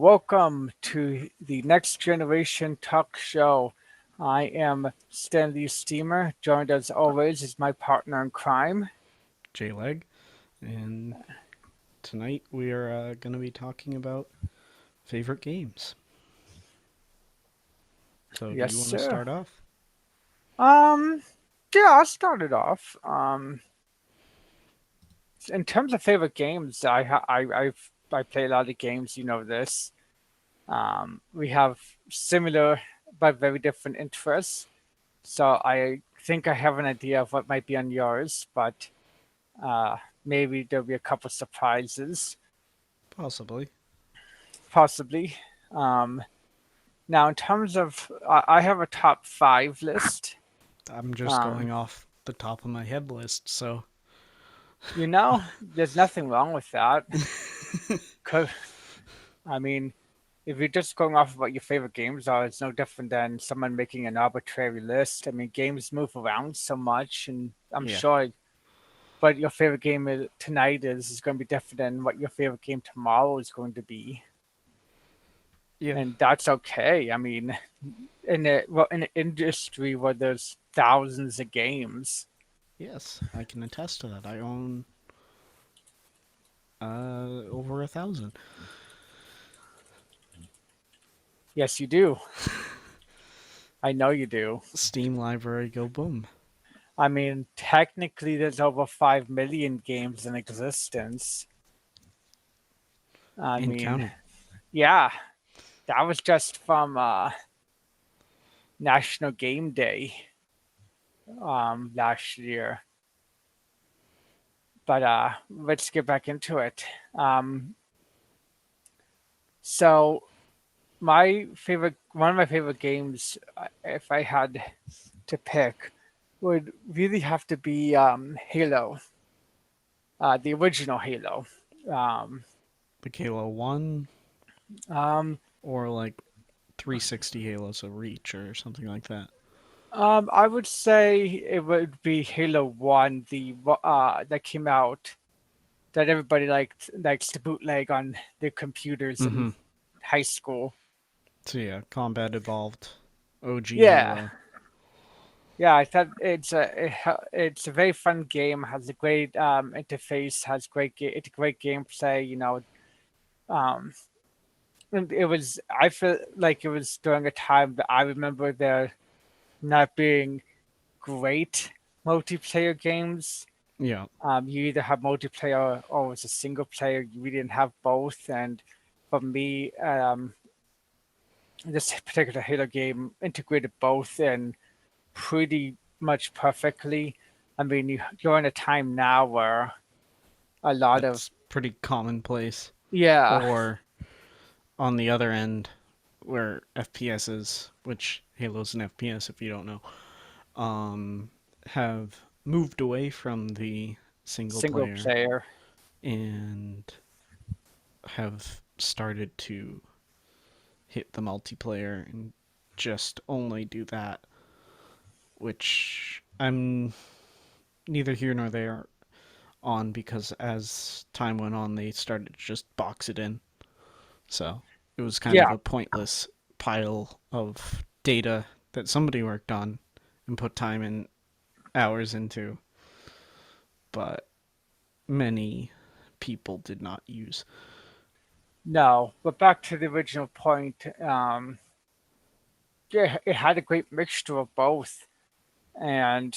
Welcome to the Next Generation Talk Show. I am Stanley Steamer, joined as always is my partner in crime. J-Leg, and tonight we are going to be talking about favorite games. So, do Yes, you want to sir. start off? Um, yeah, I'll start it off. In terms of favorite games, I play a lot of games. You know this. We have similar but very different interests. So I think I have an idea of what might be on yours, but uh, maybe there'll be a couple surprises, Possibly. possibly. Um, Now, in terms of, I have a top five list. I'm just Um, going off the top of my head list, so there's nothing wrong with that. 'Cause, I mean, if you're just going off of what your favorite games are, it's no different than someone making an arbitrary list. I mean, games move around so much, and I'm yeah. sure what your favorite game tonight is going to be different than what your favorite game tomorrow is going to be, Yeah. and that's okay. I mean, in an industry where there's thousands of games. Yes, I can attest to that. I own over 1,000. Yes, you do. I know you do. Steam library go boom. I mean, technically, there's over 5 million games in existence. I And mean, counting. yeah, that was just from National Game Day last year. But let's get back into it. Um, so, one of my favorite games, if I had to pick, would really have to be Halo, the original Halo. Um, The Halo 1 um, or like 360 Halos of Reach or something like that. I would say it would be Halo One, that came out that everybody likes to bootleg on their computers in Mm-hmm. high school. So yeah, Combat Evolved, OG Yeah, Halo. yeah, I thought it's a very fun game. Has a great interface. Has it's great gameplay. Um, and it was. I feel like it was during a time that I remember there not being great multiplayer games. Yeah, You either have multiplayer or it's a single player. We didn't have both, and for me, this particular Halo game integrated both and pretty much perfectly. I mean, you're in a time now where a lot of that's pretty commonplace. yeah, Or on the other end, where FPSs, which Halo's an FPS if you don't know, um, have moved away from the single single player player. and have started to hit the multiplayer and just only do that, which I'm neither here nor there on because as time went on, they started to just box it in. So it was kind of Yeah, a pointless pile of data that somebody worked on and put time and hours into, but many people did not use. no, but back to the original point. Yeah, it had a great mixture of both, and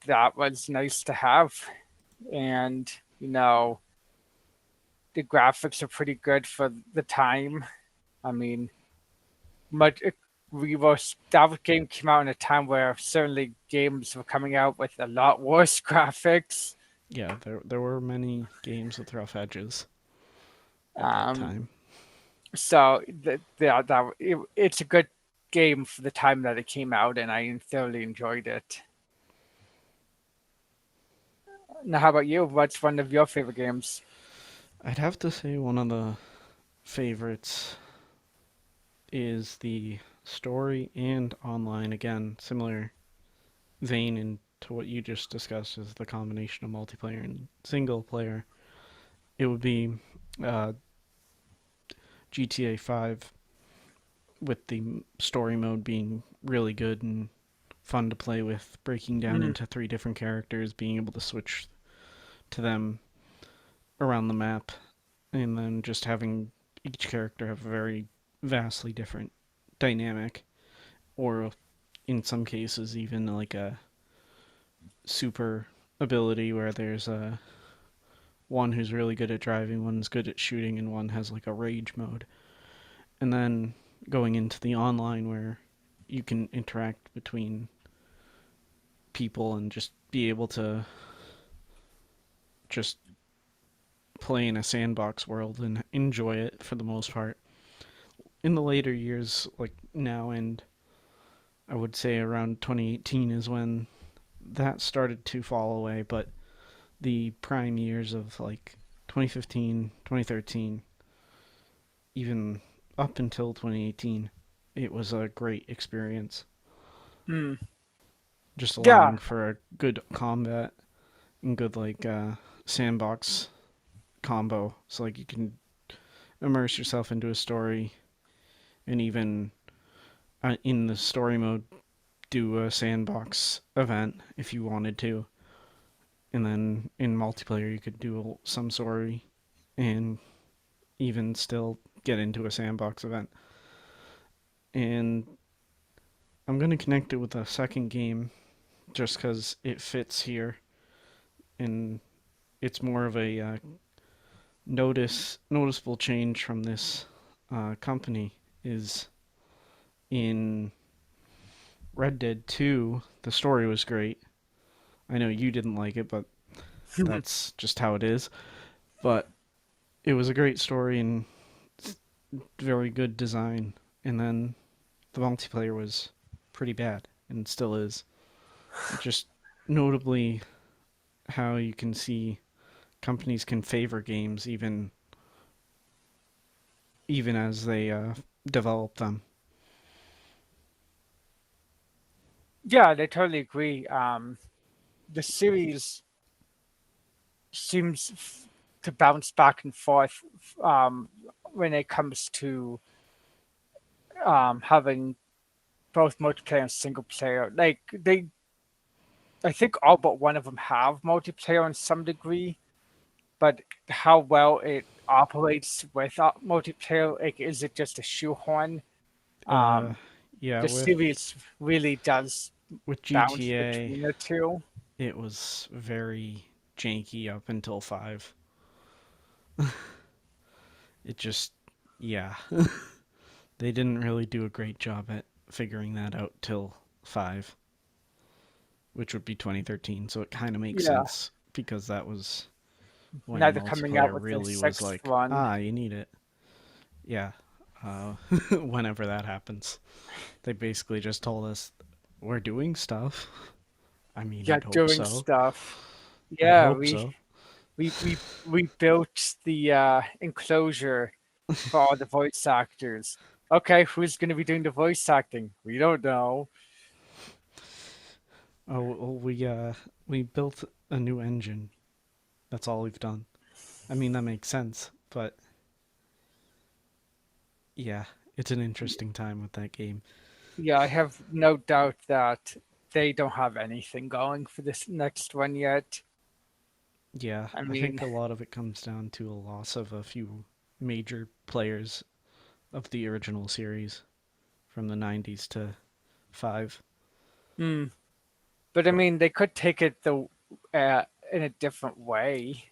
that was nice to have. And you know, the graphics are pretty good for the time. I mean, much we were that game came out in a time where certainly games were coming out with a lot worse graphics. Yeah, there were many games with rough edges at that Um, time. so it's a good game for the time that it came out, and I thoroughly enjoyed it. Now, how about you? What's one of your favorite games? I'd have to say one of the favorites is the story and online. Again, similar vein into what you just discussed is the combination of multiplayer and single player. It would be uh, GTA 5 with the story mode being really good and fun to play with, breaking down Mm, into three different characters, being able to switch to them around the map, and then just having each character have a very vastly different dynamic, or in some cases, even like a super ability where there's a one who's really good at driving, one's good at shooting, and one has like a rage mode. And then going into the online where you can interact between people and just be able to just play in a sandbox world and enjoy it for the most part. In the later years, like now, and I would say around 2018 is when that started to fall away, but the prime years of like 2015, 2013, even up until 2018, it was a great experience. mm. Just Yeah, allowing for a good combat and good like sandbox combo, so like you can immerse yourself into a story and even in the story mode do a sandbox event if you wanted to, and then in multiplayer you could do some story and even still get into a sandbox event. And I'm going to connect it with a second game just because it fits here, and it's more of a noticeable change from this company is in Red Dead 2. The story was great. I know you didn't like it, but that's just how it is. But it was a great story and very good design. And then the multiplayer was pretty bad and still is. Just notably how you can see companies can favor games even as they develop them. yeah, they totally agree. The series seems to bounce back and forth when it comes to having both multiplayer and single player. Like I think all but one of them have multiplayer in some degree, but how well it operates with multiplayer, like, is it just a shoehorn? Uh, Um, yeah, the with series really does bounce GTA, between the two. it was very janky up until 5. It just, yeah, they didn't really do a great job at figuring that out till 5, which would be 2013. So it kind of makes Yeah, sense because that was now when they're coming out multiplayer with the really was sixth like, one. you need it. Yeah, uh, whenever that happens, they basically just told us we're doing stuff. I mean, Yeah, I'd hope doing so. stuff. I'd Yeah, hope so. we we we built the enclosure for all the voice actors. Okay, who's going to be doing the voice acting? We don't know. Oh, we built a new engine. That's all we've done. I mean, that makes sense, but yeah, it's an interesting time with that game. Yeah, I have no doubt that they don't have anything going for this next one yet. Yeah, I I mean, think a lot of it comes down to a loss of a few major players of the original series from the 90s to 5. hmm, but I mean, they could take it the in a different way.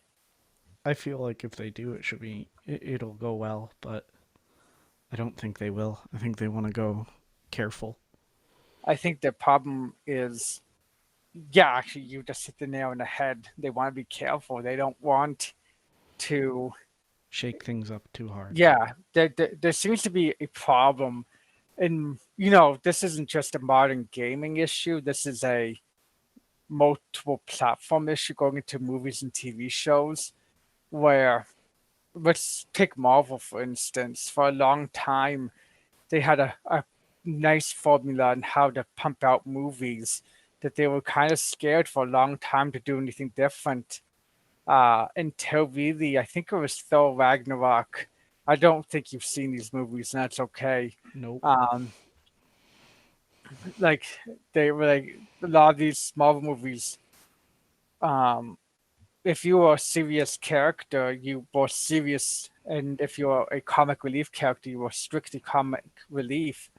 I feel like if they do, it'll go well, but I don't think they will. I think they want to go careful, I think the problem is, yeah, actually, you just hit the nail on the head. They want to be careful. They don't want to. shake things up too hard. Yeah, there seems to be a problem, and this isn't just a modern gaming issue. This is a multiple platform issue going into movies and TV shows where, let's take Marvel for instance. For a long time, they had a nice formula on how to pump out movies that they were kind of scared for a long time to do anything different. Until really, I think it was Thor Ragnarok. I don't think you've seen these movies, and that's okay. Nope. Um, like they were like a lot of these Marvel movies. Um, if you were a serious character, you were serious, and if you were a comic relief character, you were strictly comic relief.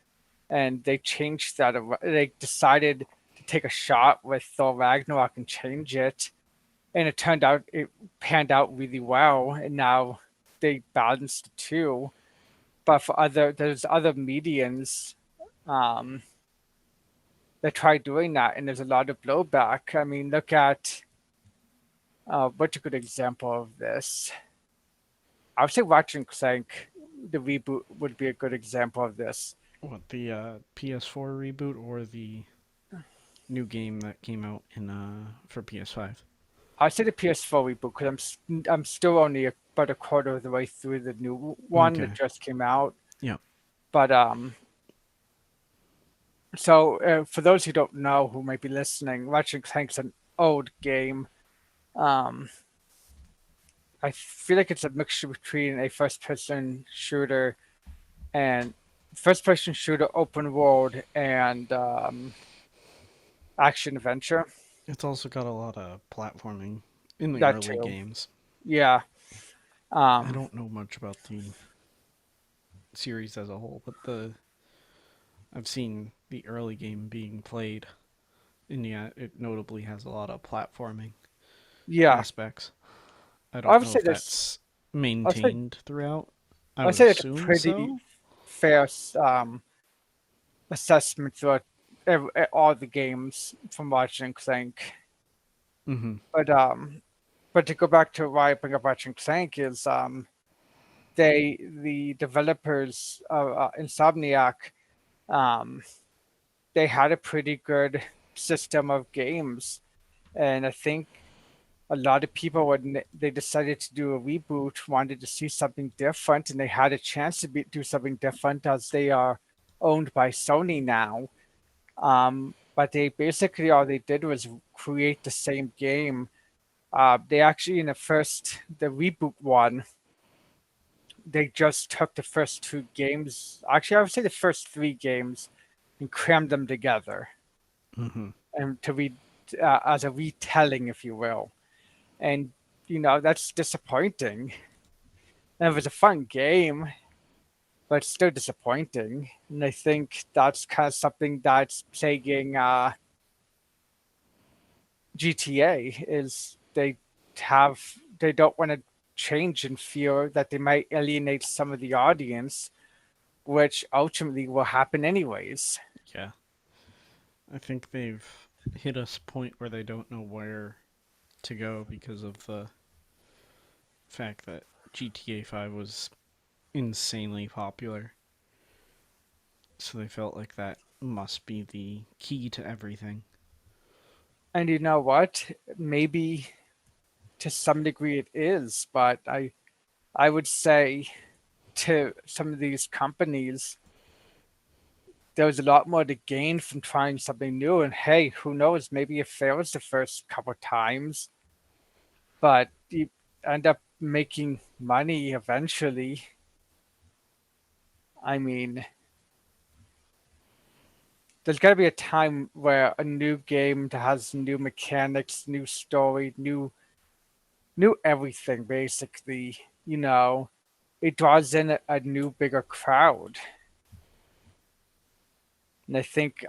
And they changed that. They decided to take a shot with Thor Ragnarok and change it, and it panned out really well. And now they balanced the two. But there's other mediums um, that try doing that, and there's a lot of blowback. I mean, look at what's a good example of this? I would say Ratchet and Clank, the reboot, would be a good example of this. What, the PS4 reboot or the new game that came out in for PS5? I'd say the PS4 reboot because I'm still only about a quarter of the way through the new one that Okay. just came out. Yeah. But for those who don't know who might be listening, Ratchet and Clank's an old game. Um, I feel like it's a mixture between a first-person shooter and first-person shooter, open world, and action adventure. It's also got a lot of platforming in the That early too. games. Yeah. I Um, don't know much about the series as a whole, but the I've seen the early game being played, and yeah, it notably has a lot of platforming yeah. aspects. I I don't would know say if this. that's I would say maintained throughout. I I'd would say like a assume pretty so. fair assessment throughout all the games from Ratchet and Clank. Mm-hmm. But to go back to why I bring up Ratchet and Clank is the developers of Insomniac, um they had a pretty good system of games, and I think a lot of people when they decided to do a reboot wanted to see something different, and they had a chance to do something different as they are owned by Sony now. But they basically all they did was create the same game. They actually in the reboot one, they just took the first two games. Actually, I would say the first three games and crammed them together Mm-hmm. and to read as a retelling, if you will. And that's disappointing. And it was a fun game, but it's still disappointing. And I think that's kind of something that's plaguing GTA is they don't want to change and fear that they might alienate some of the audience, which ultimately will happen anyways. Yeah, I think they've hit a point where they don't know where to go because of the fact that GTA 5 was insanely popular. So they felt like that must be the key to everything. And you know what? Maybe to some degree it is, but I would say to some of these companies, there was a lot more to gain from trying something new. And hey, who knows? Maybe it fails the first couple of times, but you end up making money eventually. I mean, there's got to be a time where a new game that has new mechanics, new story, new everything basically, you know, it draws in a new bigger crowd. And I think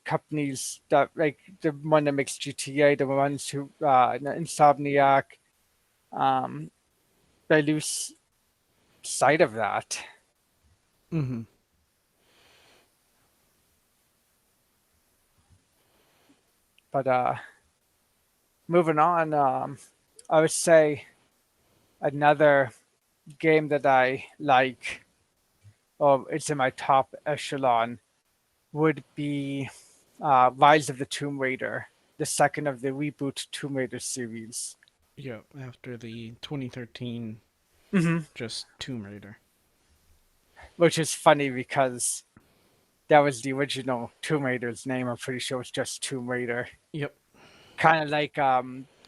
companies that like the one that makes GTA, the ones who Insomniac, um, they lose sight of that. Mm-hmm. But moving on, I would say another game that I like, or it's in my top echelon, would be Rise of the Tomb Raider, the second of the reboot Tomb Raider series. Yeah, after the 2013 Hmm. just Tomb Raider. Which is funny because that was the original Tomb Raider's name. I'm pretty sure it's just Tomb Raider. Yep. Kind of like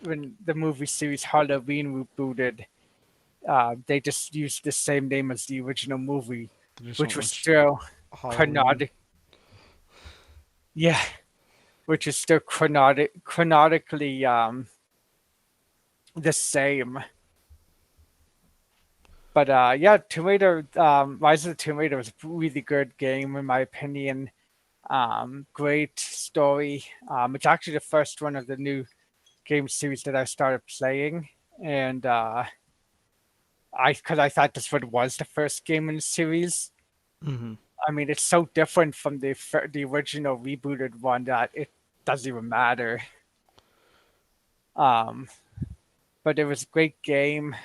when the movie series Halloween rebooted. They just used the same name as the original movie, They just which went was with still Halloween. chronologic. Yeah, which is still chronologically the same. But yeah, Tomb Raider, Rise of the Tomb Raider was a really good game in my opinion. Great story. It's actually the first one of the new game series that I started playing, and I because I thought this one was the first game in the series. Hmm. I mean, it's so different from the original rebooted one that it doesn't even matter. Um, but it was a great game.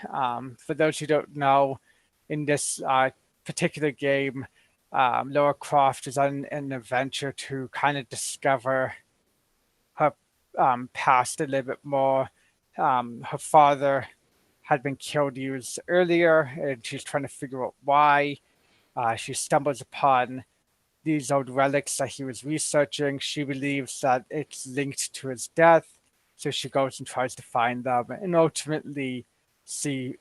For those who don't know, in this particular game, Laura Croft is on an adventure to kind of discover her past a little bit more. Her father had been killed years earlier, and she's trying to figure out why. She stumbles upon these old relics that he was researching. She believes that it's linked to his death, so she goes and tries to find them and ultimately see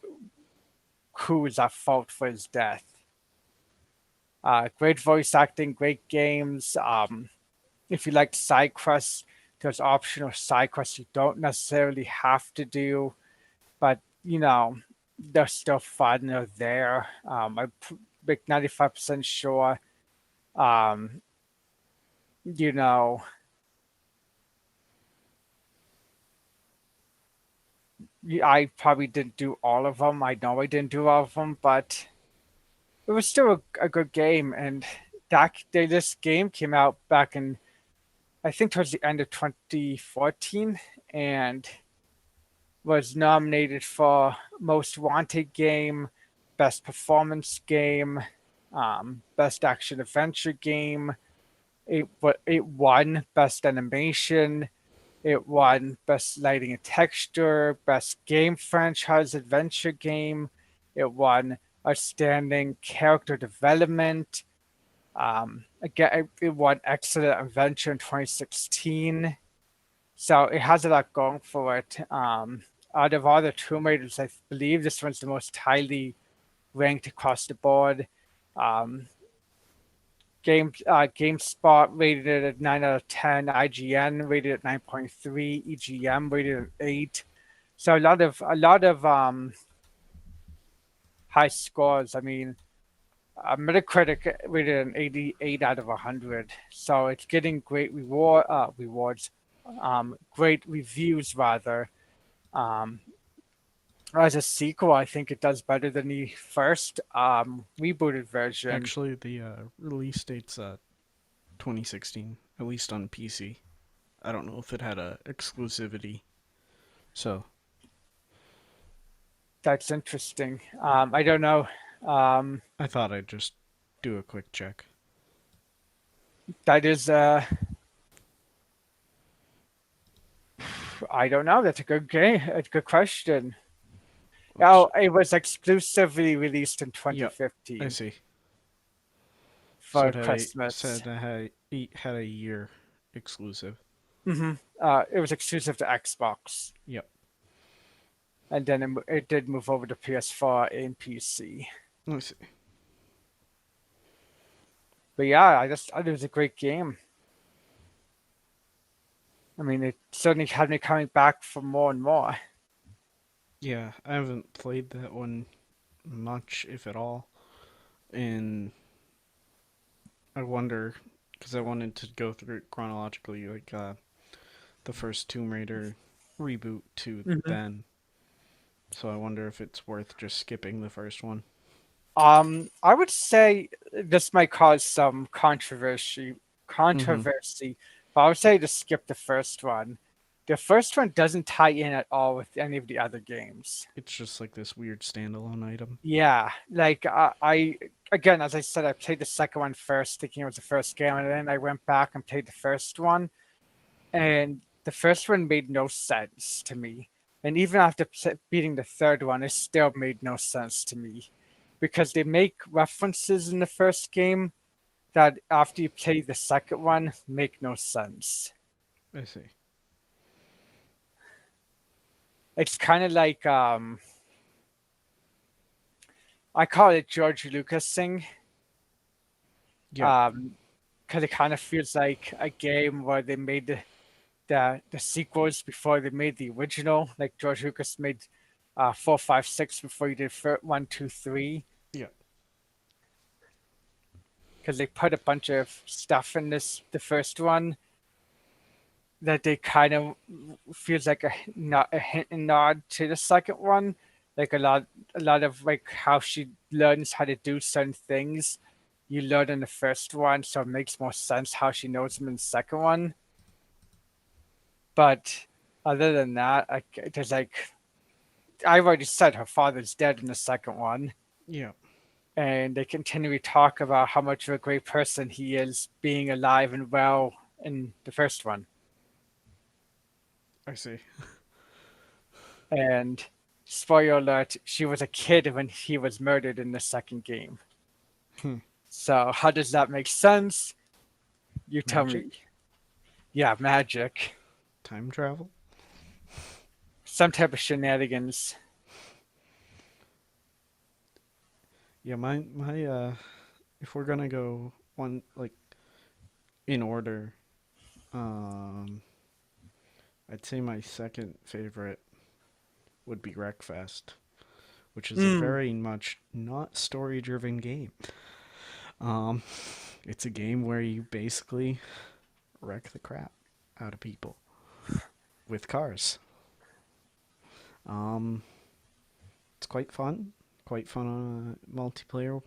who is at fault for his death. Great voice acting, great games. If you like side quests, there's optional side quests you don't necessarily have to do, but they're still fun. They're there. I'm like 95% sure. Um, you know, I probably didn't do all of them. I know I didn't do all of them, but it was still a good game. And this game came out back in, I think, towards the end of 2014, and was nominated for Most Wanted Game, Best Performance Game, Best Action Adventure Game. It won Best Animation. It won Best Lighting and Texture, Best Game Franchise Adventure Game. It won Outstanding Character Development. Again, it won Excellent Adventure in 2016. So it has a lot going for it. Out of all the Tomb Raiders, I believe this one's the most highly ranked across the board. Um, GameSpot rated it at 9 out of 10. IGN rated it 9.3. EGM rated it 8. So a lot of high scores. I mean, Metacritic rated an 88 out of 100. So it's getting great rewards, great reviews rather. Um, as a sequel, I think it does better than the first rebooted version. Actually, the release date's 2016, at least on PC. I don't know if it had a exclusivity. So That's interesting. I don't know. Um, I thought I'd just do a quick check. that is, I don't know. That's a good game. A good question. Which, Oh, it was exclusively released in yep, I 2015 see. So for it had a Christmas. said it had a year exclusive. It was exclusive to Xbox, Yep, and then it did move over to PS4 and PC. I see. But yeah, I just thought it was a great game. I mean, it certainly had me coming back for more and more. Yeah, I haven't played that one much, if at all, and I wonder because I wanted to go through it chronologically, like the first Tomb Raider reboot to Mhm. then. So I wonder if it's worth just skipping the first one. I would say this might cause some controversy. Mm-hmm. Controversy, but I would say to skip the first one. The first one doesn't tie in at all with any of the other games. It's just like this weird standalone item. Yeah, like I again, as I said, I played the second one first, thinking it was the first game, and then I went back and played the first one, and the first one made no sense to me. And even after beating the third one, it still made no sense to me because they make references in the first game that after you play the second one make no sense. I see. It's kind of like I call it George Lucasing, Yeah, because it kind of feels like a game where they made the sequels before they made the original. Like George Lucas made 4, 5, 6 before he did 1, 2, 3, yeah, because they put a bunch of stuff in the first one that they kind of feels like not a hint and nod to the second one. Like a lot of like how she learns how to do certain things you learn in the first one, so it makes more sense how she knows them in the second one. But other than that, there's like I've already said her father's dead in the second one, yeah. and they continually talk about how much of a great person he is being alive and well in the first one. I see. And spoiler alert, she was a kid when he was murdered in the second game. Hmm. So how does that make sense? You tell me. Magic, Yeah, magic. time travel. Some type of shenanigans. Yeah, my if we're gonna go one like in order, um, I'd say my second favorite would be Wreckfest, which is a Mm, very much not story driven game. Um, it's a game where you basically wreck the crap out of people with cars. Um, it's quite fun on multiplayer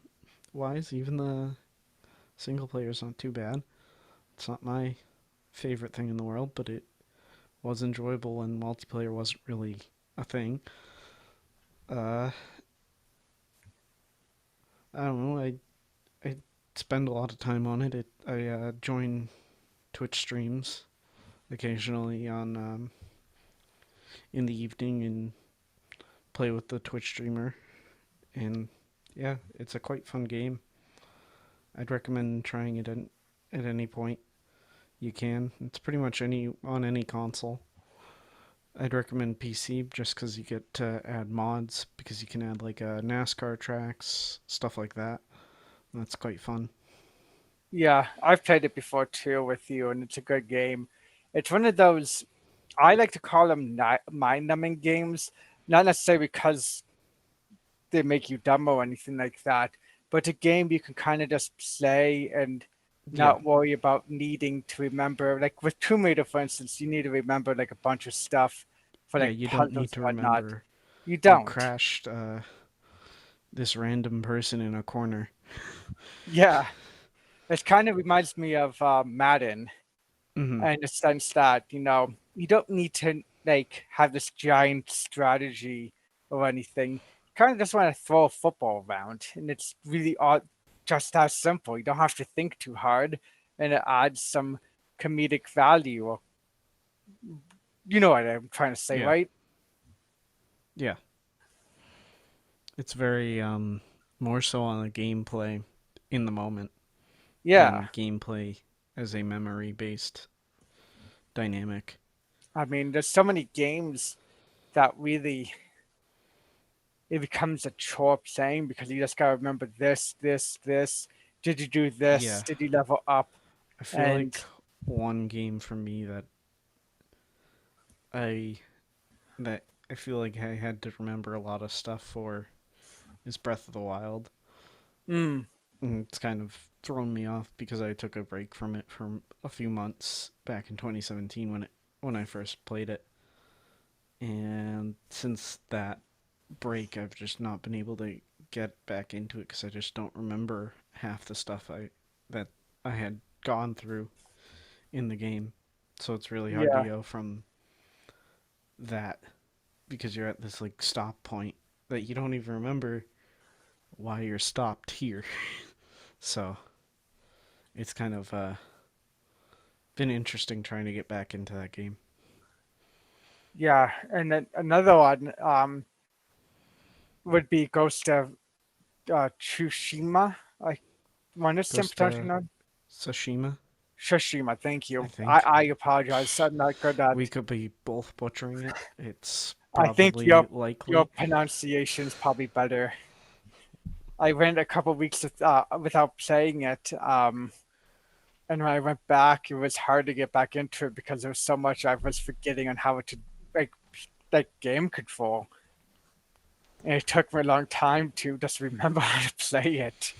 wise. Even the single player is not too bad. It's not my favorite thing in the world, but it was enjoyable when multiplayer wasn't really a thing. Uh, I don't know. I spend a lot of time on it. I join Twitch streams occasionally on in the evening and play with the Twitch streamer. And yeah, it's a quite fun game. I'd recommend trying it at any point you can. It's pretty much any console. I'd recommend PC just because you get to add mods because you can add like NASCAR tracks, stuff like that. That's quite fun. yeah, I've played it before too with you, and it's a good game. It's one of those I like to call them mind-numbing games, not necessarily because they make you dumb or anything like that, but a game you can kind of just play and Yeah, not worry about needing to remember. Like with Tomb Raider, for instance, you need to remember like a bunch of stuff for yeah. like You don't need puzzles to and whatnot. remember You you don't. crashed this random person in a corner. Yeah, it kind of reminds me of Madden Hmm. in the sense that you don't need to like have this giant strategy or anything. You kind of just want to throw a football around, and it's really just that simple. You don't have to think too hard, and it adds some comedic value. Or you know what I'm trying to say, Yeah, right? yeah. It's very more so on the gameplay in the moment Yeah, than gameplay as a memory based dynamic. I mean, there's so many games that really it becomes a chore saying because you just gotta remember this, this, this. Did you do this? Yeah, Did you level up? I feel And like one game for me I that I feel like I had to remember a lot of stuff for is Breath of the Wild. mm, And it's kind of thrown me off because I took a break from it for a few months back in 2017 when I first played it. And since that break, I've just not been able to get back into it because I just don't remember half the stuff that I had gone through in the game. So it's really hard to yeah, go from that because you're at this like stop point that you don't even remember why you're stopped here. So it's kind of been interesting trying to get back into that game. yeah. And then another one would be Ghost of Tsushima. I want to say I'm Goes pronouncing to that. Tsushima, Tsushima. Thank I you. think. I apologize. I'm not good We at. could be both butchering it. It's I think probably your likely. pronunciation is probably better. I went a couple weeks without playing it. And when I went back, it was hard to get back into it because there was so much I was forgetting on how to like like game control. And it took me a long time to just remember how to play it.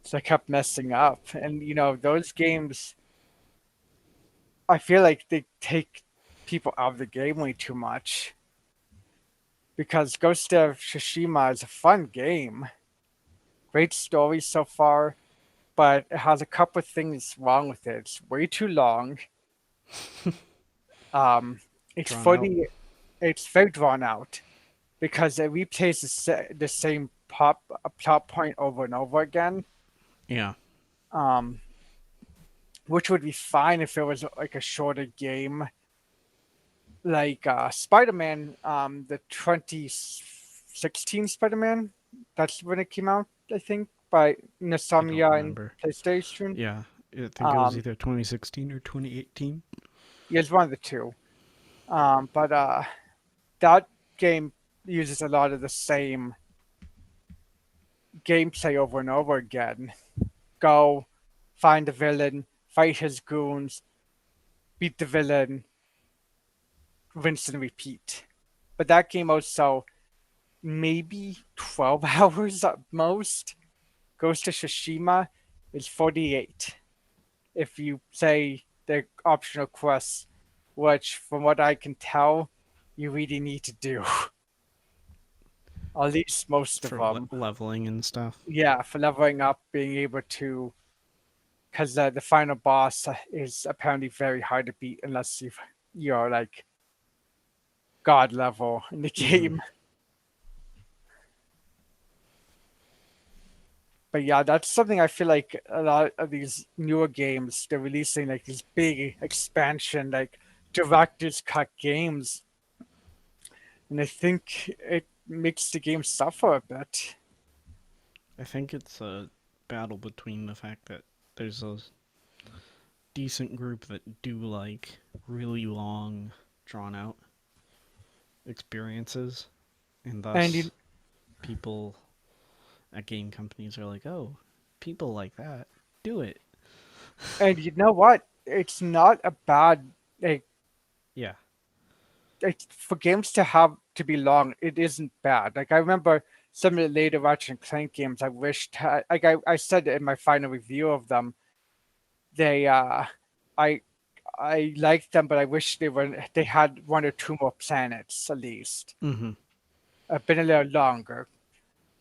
So I kept messing up. And those games, I feel like they take people out of the game way too much. Because Ghost of Tsushima is a fun game. Great story so far, but it has a couple of things wrong with it. It's way too long. Um, it's Drawn out. funny. It's very drawn out because it replays the same plot point over and over again. Yeah. Um, which would be fine if it was like a shorter game, like Spider-Man, the 2016 Spider-Man. That's when it came out, I think, by I don't Insomnia and remember. PlayStation. Yeah. I think it was Um, either 2016 or 2018. yeah, it's one of the two. But that game uses a lot of the same gameplay over and over again. Go, find the villain, fight his goons, beat the villain, rinse and repeat. But that game also maybe 12 hours at most. Ghost of Tsushima is 48. If you say the optional quests, which from what I can tell, you really need to do. At least most of For them. leveling and stuff. Yeah, for leveling up, being able to, because the final boss is apparently very hard to beat unless you're like god level in the Mm-hmm. game. But yeah, that's something I feel like a lot of these newer games they're releasing like these big expansion like director's cut games, and I think it makes the game suffer a bit. I think it's a battle between the fact that there's a decent group that do like really long, drawn out experiences, and And you thus people at game companies are like, oh, people like that, do it. and you know what? It's not a bad like, Yeah. for games to have to be long. It isn't bad. Like I remember some of the later Ratchet and Clank games. I wished like I said in my final review of them, they I I liked them, but I wish they had one or two more planets at least. Mm-hmm. Been a little longer.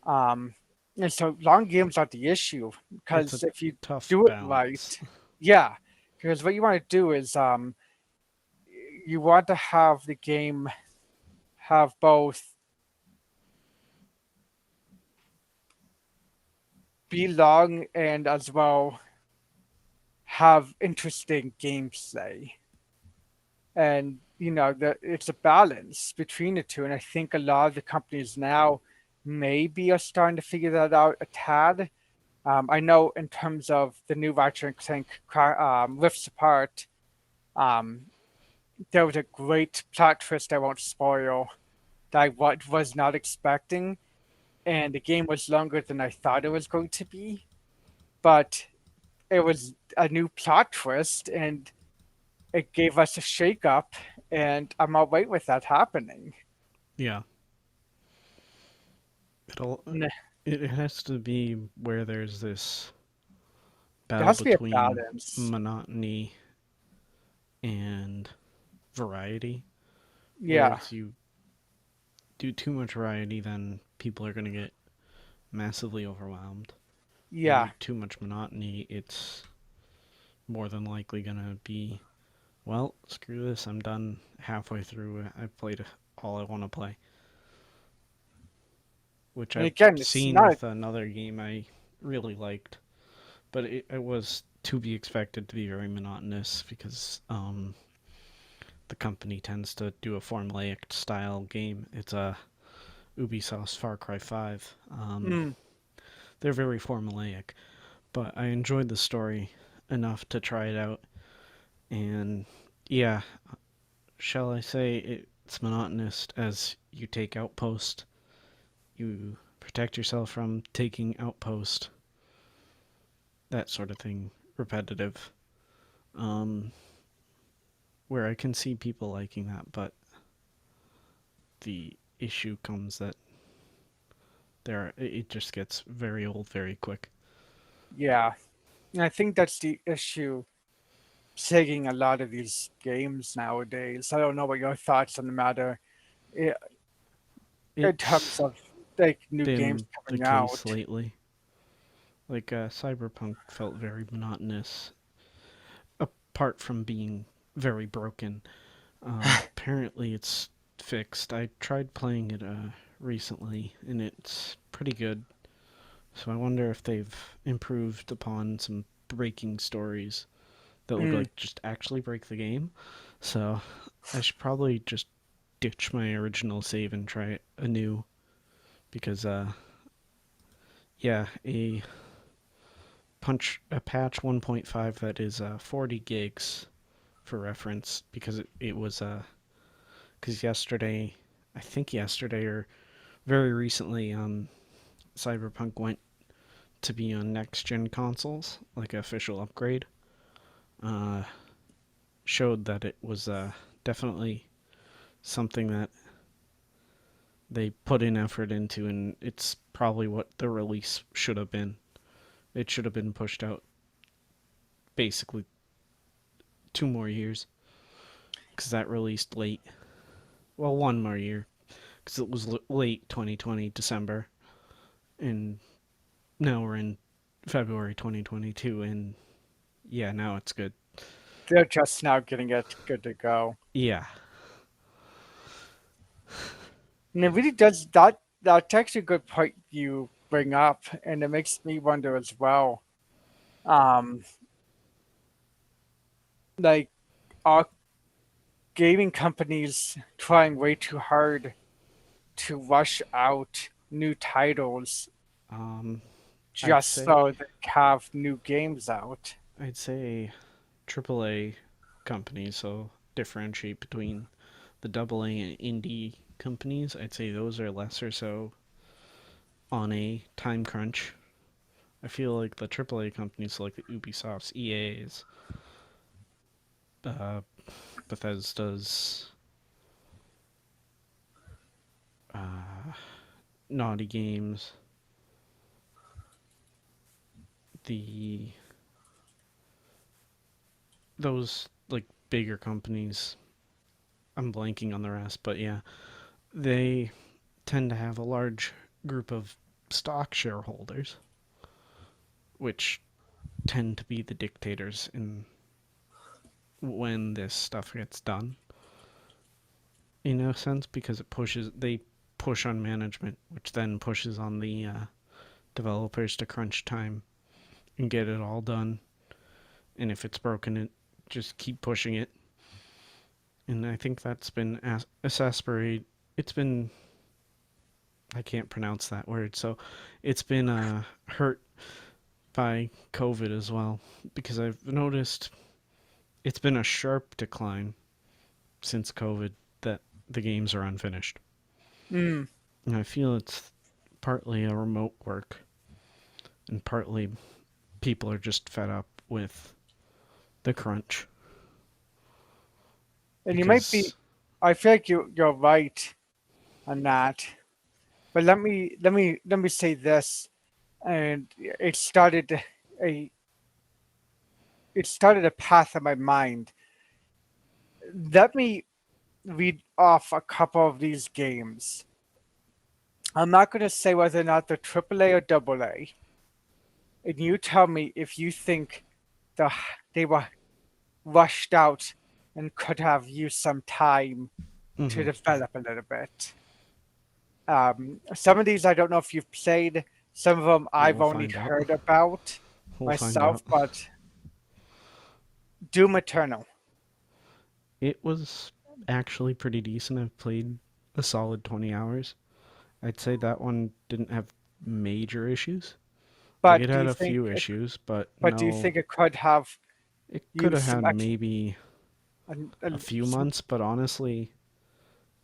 Um, and so long games are the issue It's a because if you tough do it balance. right, yeah, because what you want to do is you want to have the game have both be long and as well have interesting gameplay. And it's a balance between the two. And I think a lot of the companies now maybe are starting to figure that out a tad. I know in terms of the new Ratchet and Clank Rifts Apart, um, there was a great plot twist I won't spoil that was not expecting, and the game was longer than I thought it was going to be. But it was a new plot twist, and it gave us a shake up, and I'm all right with that happening. Yeah. It'll. There It has to be where there's this battle has to be a between balance. monotony and variety. Yeah, Whereas you do too much variety, then people are going to get massively overwhelmed. You yeah. do too much monotony, it's more than likely going to be, well, screw this, I'm done halfway through. I've played all I want to play. Which And I've again, it's seen not. with another game I really liked. But it was to be expected to be very monotonous because the company tends to do a formulaic style game. It's a Ubisoft's Far Cry 5. Mm, They're very formulaic, but I enjoyed the story enough to try it out. And yeah, shall I say it's monotonous as you take Outpost, you protect yourself from taking outpost, that sort of thing, repetitive. Um, where I can see people liking that, but the issue comes that it just gets very old very quick. Yeah, and I think that's the issue taking a lot of these games nowadays. I don't know what your thoughts on the matter i- in terms It's of like new games been the coming case out. lately. Like Cyberpunk felt very monotonous, apart from being very broken. Apparently, it's fixed. I tried playing it recently, and it's pretty good. So I wonder if they've improved upon some breaking stories that would Mm. like just actually break the game. So I should probably just ditch my original save and try it anew because yeah, a patch 1.5 that is 40 gigs for reference because it was because yesterday, I think yesterday or very recently, Cyberpunk went to be on next gen consoles, like an official upgrade. Uh, Showed that it was definitely something that they put in effort into, and it's probably what the release should have been. It should have been pushed out basically 2 more years because that released late. Well, 1 more year because it was late 2020 December, and now we're in February 2022, and yeah, now it's good. They're just now getting it good to go. Yeah, And it really does that. That's actually a good point you bring up, and it makes me wonder as well. Um, like, are gaming companies trying way too hard to rush out new titles um, I'd just say so they have new games out? I'd say AAA companies, so differentiate between the AA and indie companies. I'd say those are lesser so on a time crunch. I feel like the AAA companies like the Ubisofts, EA's, uh, Bethesda's, uh, Naughty Games, the those like bigger companies. I'm blanking on the rest, but yeah, they tend to have a large group of stock shareholders, which tend to be the dictators in when this stuff gets done. In a sense, because they push on management, which then pushes on the developers to crunch time and get it all done. And if it's broken, it just keep pushing it. And I think that's been exasperated. It's been I can't pronounce that word, so it's been hurt by COVID as well because I've noticed it's been a sharp decline since COVID that the games are unfinished. Mm. And I feel it's partly a remote work and partly people are just fed up with the crunch And you might be. because I feel like you're right on that. But let me say this, and a it started a path in my mind. Let me read off a couple of these games. I'm not going to say whether or not they're AAA or AA, and you tell me if you think the they were rushed out and could have used some time to mm-hmm, develop a little bit. Some of these I don't know if you've played. Some of them I've we'll only find out. heard about We'll find myself, out. but Doom Eternal. It was actually pretty decent. I've played a solid 20 hours. I'd say that one didn't have major issues. Like But it do had you a think? few issues, but But do you no, think it could have it could have used some had maybe a, a few some, months, but honestly,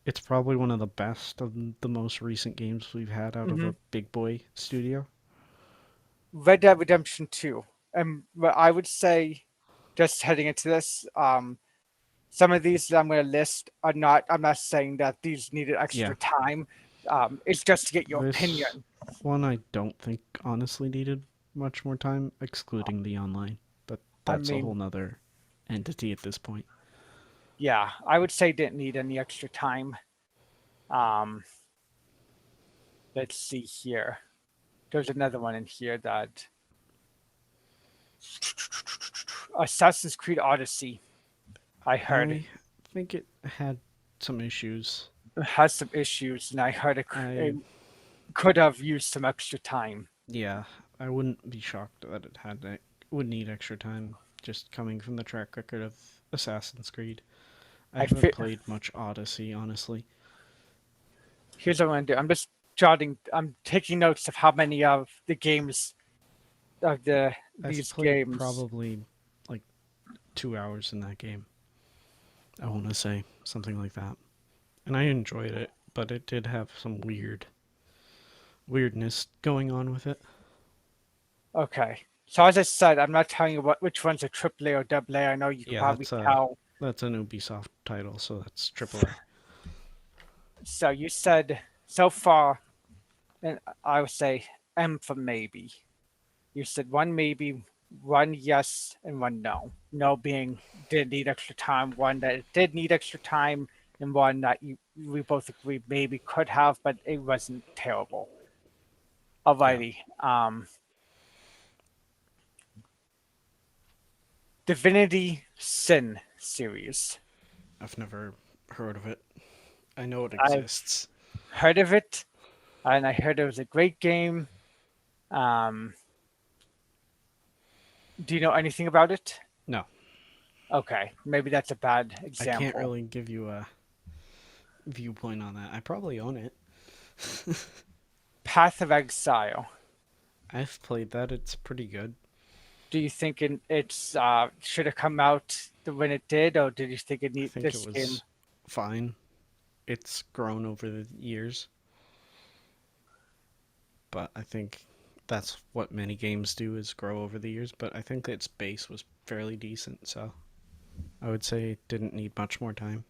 It's probably one of the best of the most recent games we've had out of Hmm. a big boy studio. Red Dead Redemption 2. And what I would say, just heading into this, some of these that I'm going to list are not, I'm not saying that these needed Yeah, extra time. It's just to get your this opinion. one I don't think honestly needed much more time, excluding the online, but I that's a whole mean, nother entity at this point. yeah, I would say didn't need any extra time. Um, let's see here. There's another one in here that Assassin's Creed Odyssey, I heard, I think it had some issues. has some issues, and I heard it I could have used some extra time. Yeah, I wouldn't be shocked that it would need extra time. Just coming from the track record of Assassin's Creed, I I haven't fit. played much Odyssey, honestly. Here's what I'm gonna do. I'm just jotting. I'm taking notes of how many of the games of I've these played games. probably like 2 hours in that game. I want to say something like that, and I enjoyed it, but it did have some weirdness going on with it. Okay. So as I said, I'm not telling you which one's a triple A or double A. I know you could Yeah, probably tell. that's an Ubisoft title, so that's AAA. So you said so far, and I would say M for maybe. You said one maybe, one yes, and one no. No being did need extra time, one that it did need extra time, and one that we both agreed maybe could have, but it wasn't terrible. Yeah, Alrighty. Divinity Sin series. I've never heard of it. I know it I've exists. heard of it, and I heard it was a great game. Um, do you know anything about it? No, Okay, maybe that's a bad I can't example. really give you a viewpoint on that. I probably own it. Path of Exile. I've played that. It's pretty good. Do you think it's should have come out when it did, or did you think it I need think it this game? was fine. It's grown over the years, but I think that's what many games do is grow over the years. But I think its base was fairly decent, so I would say it didn't need much more time,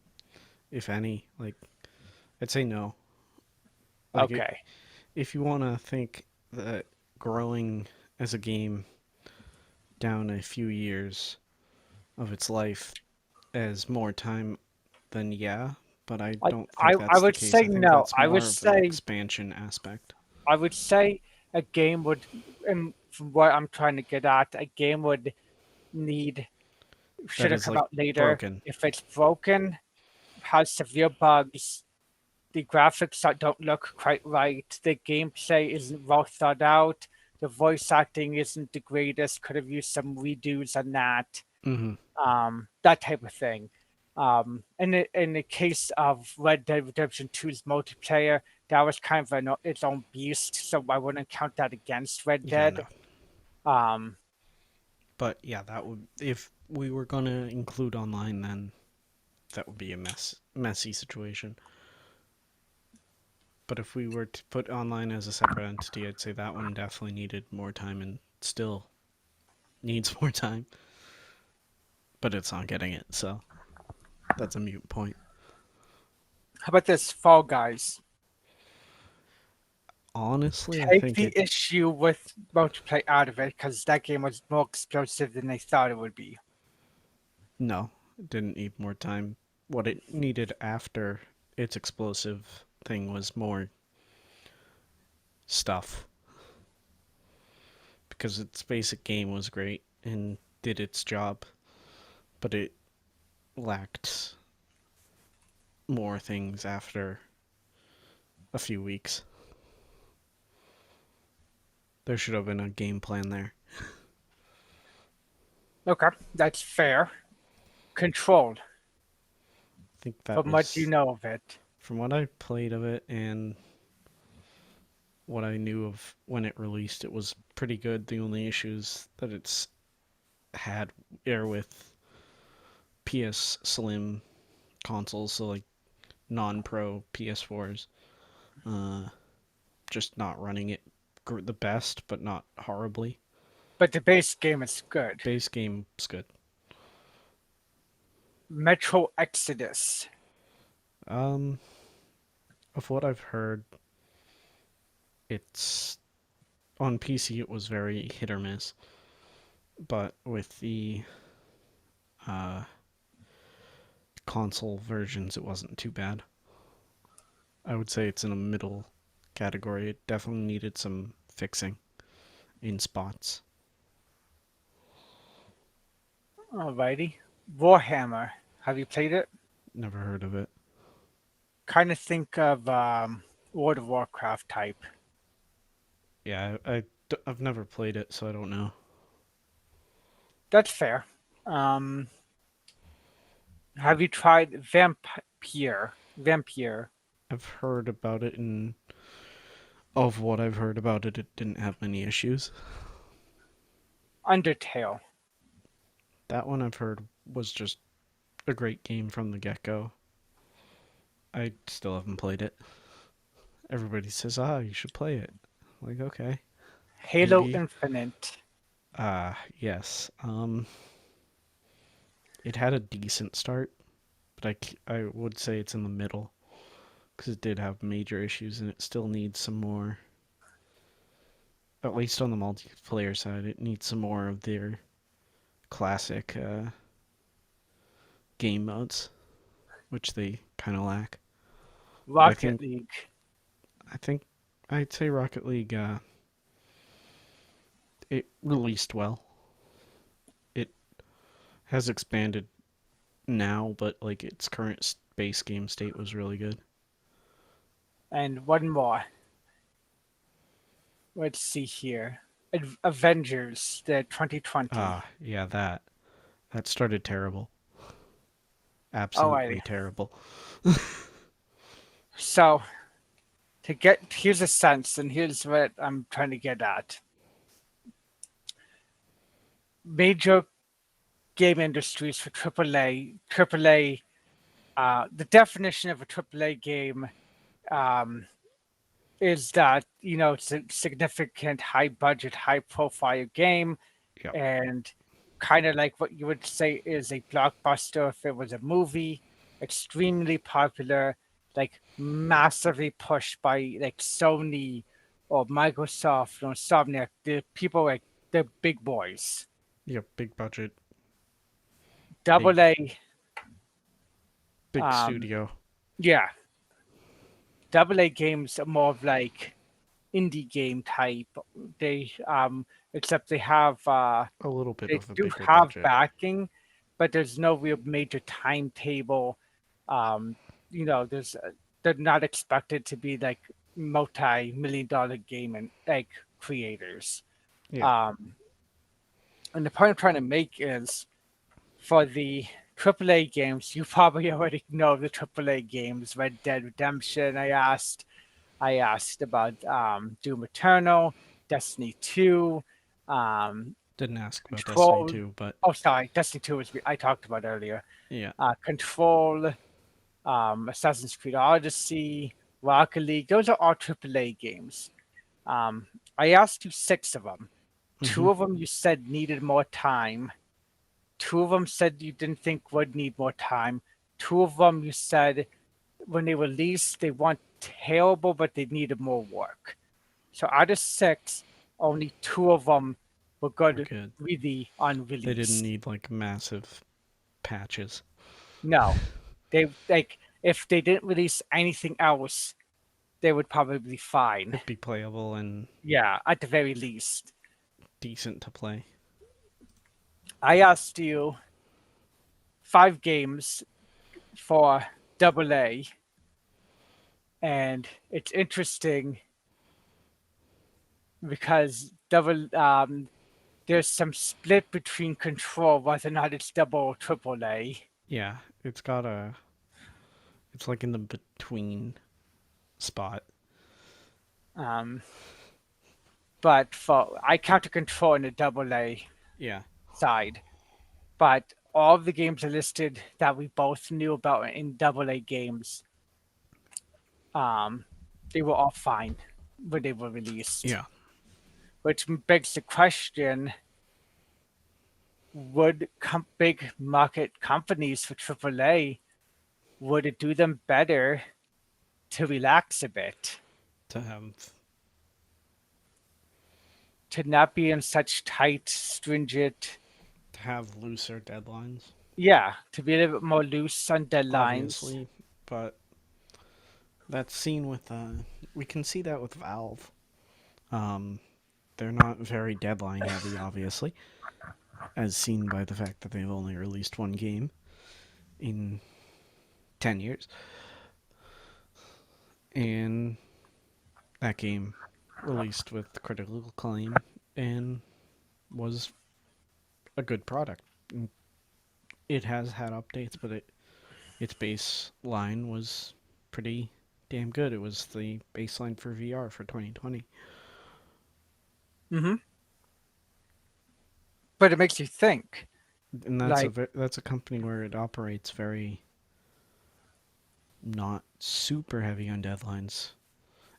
if any. Like I'd say no. Like Okay, if you want to think that growing as a game down a few years of its life as more time, then yeah, but I I, don't I think I that's the would case. say I think no. that's more of an expansion aspect. I would say a game would, and from what I'm trying to get at, a game would need should That have is come like out later broken. if it's broken, has severe bugs, the graphics that don't look quite right, the gameplay isn't well thought out, the voice acting isn't the greatest, could have used some redos on that, Hmm. that type of thing. In the case of Red Dead Redemption 2's multiplayer, that was kind of its own beast, so I wouldn't count that against Red Yeah, Dead. no. Um, But yeah, that would if we were gonna include online, then that would be a messy situation. But if we were to put online as a separate entity, I'd say that one definitely needed more time and still needs more time. But it's not getting it, so that's a mute point. how about this, Fall Guys? Honestly, I Take think the it issue with multiplayer out of it because that game was more explosive than they thought it would be. no, it didn't need more time. What it needed after its explosive thing was more stuff because its basic game was great and did its job, but it lacked more things after a few weeks. There should have been a game plan there. Okay, that's fair. Controlled, I think that from what you was know of it. from what I played of it and what I knew of when it released, it was pretty good. The only issues that it's had are with PS Slim consoles, so like non-pro PS4s. Uh, just not running it the best, but not horribly. But the base game is good. Base game's good. Metro Exodus. Um, of what I've heard, it's on PC. It was very hit or miss, but with the uh, console versions, it wasn't too bad. I would say it's in a middle category. It definitely needed some fixing in spots. Alrighty. Warhammer. Have you played it? Never heard of it. Kind of think of World of Warcraft type. Yeah, I've never played it, so I don't know. That's fair. Um, have you tried Vampire? Vampire. I've heard about it, and of what I've heard about it, it didn't have many issues. Undertale. That one I've heard was just a great game from the get go. I still haven't played it. Everybody says, you should play it. Like, okay, Halo maybe. Infinite. Yes. It had a decent start, but I would say it's in the middle because it did have major issues and it still needs some more. At least on the multiplayer side, it needs some more of their classic game modes, which they kind of lack. But Rocket League. I think I'd say Rocket League. It released well. It has expanded now, but like its current base game state was really good. And one more. Let's see here. Avengers, the 2020. Yeah, that started terrible. Alrighty. Absolutely terrible. So here's a sense, and here's what I'm trying to get at. Major game industries for AAA. The definition of a AAA game um, is that it's a significant, high budget, high profile game, Yep. and kind of like what you would say is a blockbuster if it was a movie, extremely popular, like massively pushed by like Sony or Microsoft or Insomniac, the people like the big boys. Yep. Big budget, big Double A, big um, studio. yeah, double A games are more of like indie game type. They except A little bit they of a do bigger have budget. backing, but there's no real major timetable. Um, there's they're not expected to be like multi-million-dollar game and like creators. Yeah. Um, and the point I'm trying to make is for the AAA games, you probably already know the AAA games. Red Dead Redemption. I asked about Doom Eternal, Destiny 2, um, Didn't ask about Destiny Control. 2, but Oh, sorry, Destiny 2 was I talked about earlier. yeah. Control, Assassin's Creed Odyssey, Rocket League. Those are all AAA games. Um, I asked you six of them. Mm-hmm. Two of them you said needed more time. Two of them said you didn't think would need more time. Two of them you said when they released they weren't terrible, but they needed more work. So out of six, only two of them were We're good good. really on They didn't release. need like massive patches. No, they like if they didn't release anything else, they would probably be fine. It'd be playable and Yeah, at the very least. decent to play. I asked you five games for double A, and it's interesting because double there's some split between control whether or not it's double or triple A. Yeah, it's like in the between spot. Um, but for I count a control in the double A Yeah. side. But all of the games are listed that we both knew about in double A games. Um, they were all fine when they were released, Yeah, which begs the question: would big market companies for AAA, would it do them better to relax a bit, to have to not be in such tight, stringent, looser deadlines, yeah, to be a little bit more loose on deadlines? obviously, but that's seen with we can see that with Valve. Um, they're not very deadline heavy, obviously, as seen by the fact that they've only released one game in 10 years, and that game released with critical acclaim and was a good product. It has had updates, but its baseline was pretty damn good. It was the baseline for VR for 2020, Hmm. But it makes you think, and like, that's a company where it operates very not super heavy on deadlines.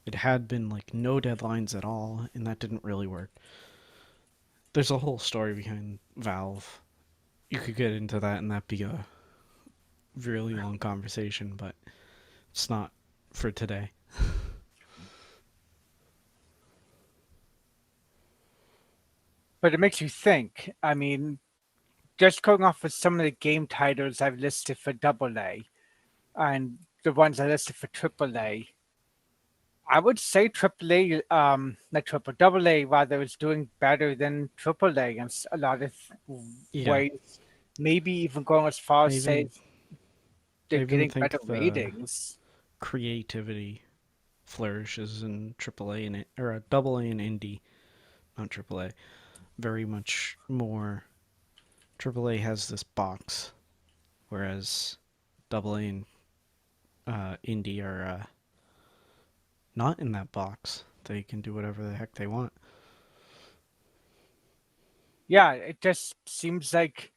It had been like no deadlines at all, and that didn't really work. There's a whole story behind Valve. You could get into that, and that'd be a really long conversation, but it's not for today. but it makes you think. I mean, just going off of some of the game titles I've listed for AA and the ones I listed for AAA, I would say AAA, not triple, AA rather is doing better than AAA in a lot of Yeah, ways. Maybe even going as far I as say even they're I even getting better think the ratings. creativity flourishes in AAA and or double A and indie, not AAA. Very much more. AAA has this box, whereas double A and indie are not in that box. They can do whatever the heck they want. Yeah, it just seems like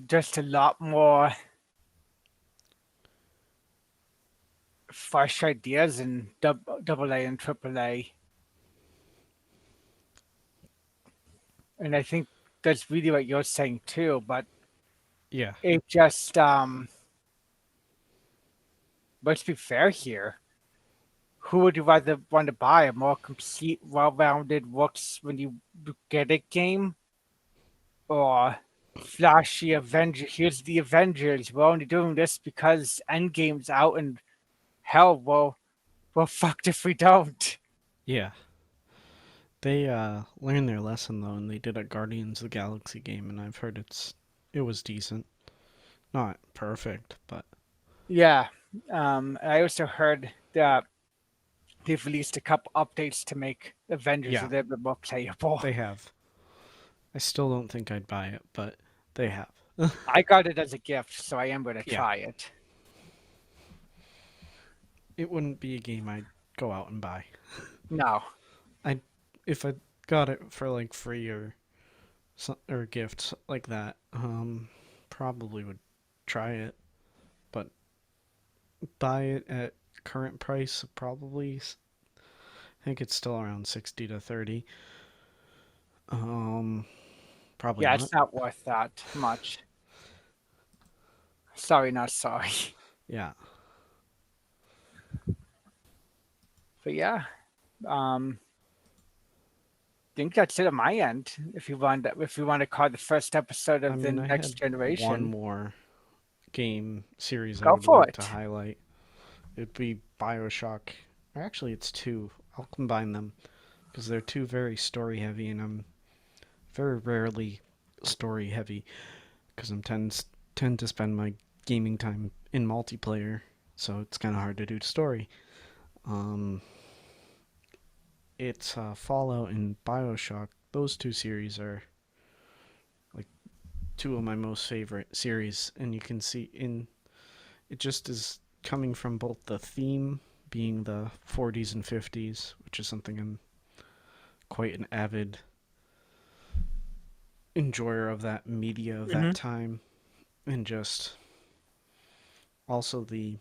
just a lot more fresh ideas in AA and AAA, and I think that's really what you're saying too. But Yeah, it just let's be fair here. Who would you rather want to buy? A more complete, well-rounded works when you get it game, or flashy Avenger? Here's the Avengers. We're only doing this because Endgame's out, and hell, we're fucked if we don't. yeah. They learned their lesson though, and they did a Guardians of the Galaxy game, and I've heard it was decent. Not perfect, but Yeah. I also heard that they've released a couple updates to make Avengers a yeah, little bit more playable. they have. I still don't think I'd buy it, but they have. I got it as a gift, so I am going to Yeah, try it. it wouldn't be a game I'd go out and buy. No. I if I got it for like free or gifts like that, probably would try it, but buy it at current price probably. I think it's still around 60 to 30. Um, Probably Yeah, not. it's not worth that much. Sorry, not sorry. Yeah, But yeah, think that's it on my end. If you want to call the first episode I of the mean, I next had one generation, more game series I go would for like to it. highlight. It'd be Bioshock. Or actually, it's two. I'll combine them because they're two very story heavy, and I'm very rarely story heavy because tend to spend my gaming time in multiplayer, so it's kind of hard to do story. Um, it's Fallout and Bioshock. Those two series are like two of my most favorite series, and you can see in it just is coming from both the theme being the 40s and 50s, which is something I'm quite an avid enjoyer of that media of Hmm. that time, and just also the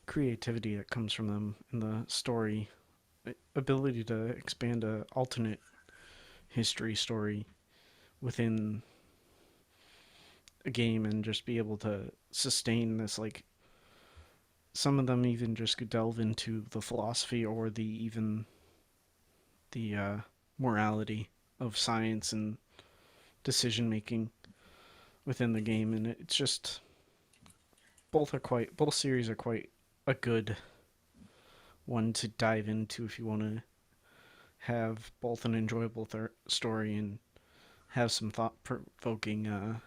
creativity that comes from them and the story ability to expand a alternate history story within a game and just be able to sustain this. Like some of them even just could delve into the philosophy or the even the morality of science and decision making within the game, and it's just both series are quite a good one to dive into if you want to have both an enjoyable story and have some thought provoking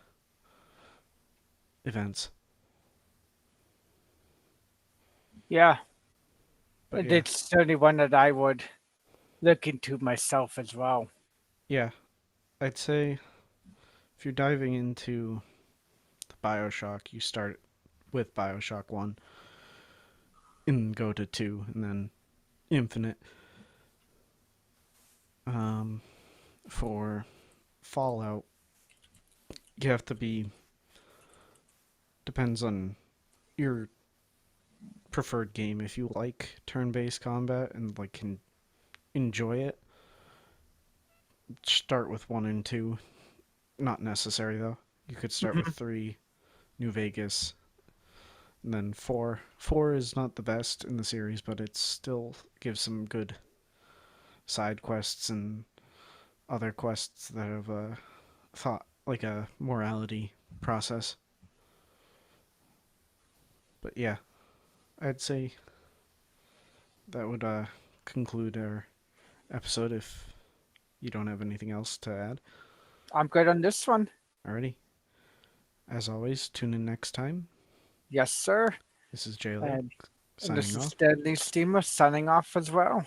events. Yeah, But yeah, it's certainly one that I would look into myself as well. yeah, I'd say if you're diving into the Bioshock, you start with Bioshock 1 and go to 2 and then Infinite. Um, for Fallout, you have to be, depends on your preferred game. If you like turn-based combat and like can enjoy it, start with 1 and 2. Not necessary though. You could start with Mhm. 3, New Vegas, and then 4. 4 is not the best in the series, but it still gives some good side quests and other quests that have thought like a morality process. But yeah, I'd say that would conclude our episode if you don't have anything else to add. I'm good on this one. Alrighty. As always, tune in next time. Yes, sir. This is J Lake And, and signing this is off. Stanley Steamer signing off as well.